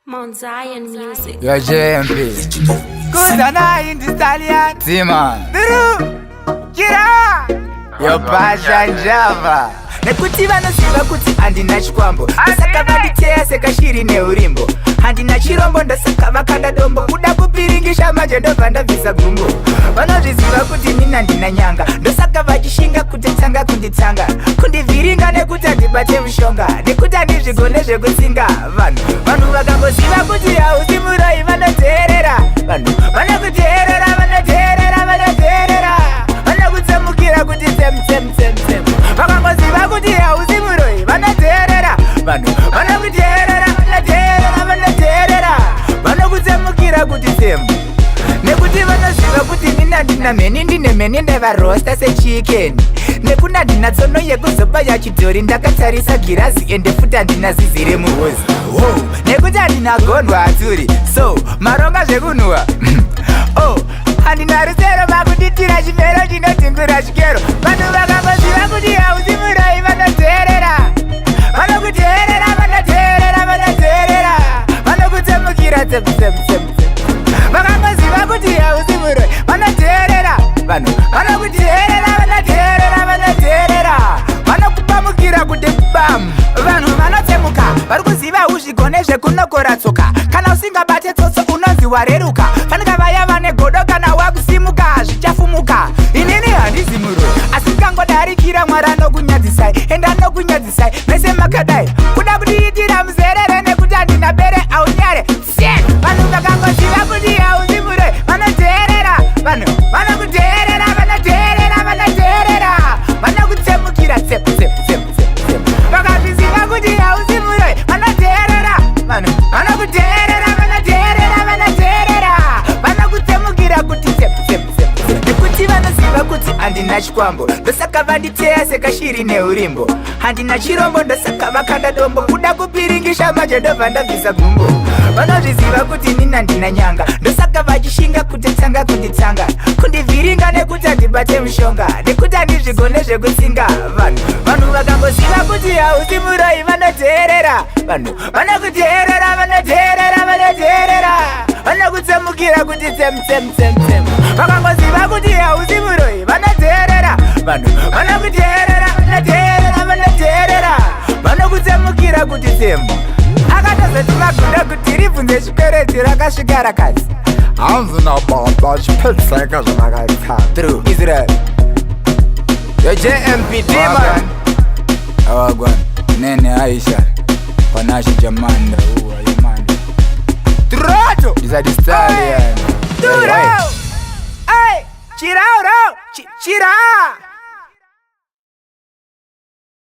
Mount Zion Music. Your JMP. Kuzana in the stallion. T-Man. Duru. Kira. Your passion Java. Nekuti vanosiva kuti handina chikwambo ndasaka vanditeya sekashiri neurimbo handina chirombo ndasaka vakanda dombo kuda kupiringisha manje ndobva ndabvisa gumbo vanozviziva kuti nini handina nyanga ndosaka vachishinga kutitsanga kunditsanga kundivhiringa nekuti handibate mushonga nekuti handizvigone zvekutsinga vanhu vakangoziva kuti hausi muroi vanoteerera vanhu vanokuteerera vanoteerera vanoteerera vanokutsemukira kuti tsemtsemtsemtsem vakangoziva kuti hausi muroi vanoteerera vanhu vanokuteerera vanoteerera vanoteerera vanokutsemukira kuti tsemu nekuti vanoziva kuti nini handina mheni ndine mheni ndaivarosta sechikeni nekuti handina tsono yekuzoba yachidhori ndakatarisa girazi ende futi handina zizi remuhozi nekuti handina gondwa haturi so maronga zvekunhuhwa handina rusero vakunditira chimero chinodzimbura chikero vanhu vakangoziva kuti hausi muroi vanoteerera vanokuteerera vanoteerera vanoteerera vanokutsemukira tsemutsemutsemutse vakangoziva kuti hausi muroi vanoteerera vanhu vanokuteerera vanoteerera vanoteerera vanokupamukira kuti bam vanhu vanotsemuka vari kuziva uzvigone zvekunokora tsoka kana usingabate tsotso unonzi wareruka fanika vaya vane godo kana wakusimuka zvichafumuka inini handisi muroi asi kangodarikira mwari anokunyadzisai ende anokunyadzisai mese makadai kuda kutiitira muzerere nekuti handina bere aunyare vanhu vakangoziva kuti hausi muroi vanoteerera vanhu vanokuteerera vanoteerera vanoteerera vanokutsemukira tseptseptseptsep vakazviziva kuti hausi muroi vanoteerera vanhu vanokuteerera vanoteerera vanoteerera vanokutsemukira kuti tseptseptsep nekuti vanoziva kuti handina chikwambo ndosaka vanditeya sekashiri neurimbo handina chirombo ndosaka vakanda dombo kuda kupiringisha manje ndobva ndabvisa gumbo vanozviziva kuti nini handina nyanga ndosaka vachishinga kutitsanga kunditsanga kundivhiringa nekuti handibate mushonga nekuti handizvigone zvekutsinga vanhu vakangoziva kuti hausi muroi vanoteerera vanhu vanokuteerera vanoteerera vanoteerera vanokutsemukira kuti tsemtsemtsemtsem vakangoziva kuti hausi muroi vanoteerera vanhu vanokuteerera vanoteerera vanoteerera vanokutsemukira kuti tsemu akatozoti magunda kuti ribvunze chikwereti rakasvika rakadzi hanzi nababa chipedzeka zvanakaita true Israel Your JMP T-Man. Awagwan Nene Aisha Panashi Jamanda Uwa Yamanda Troto These are the stallions.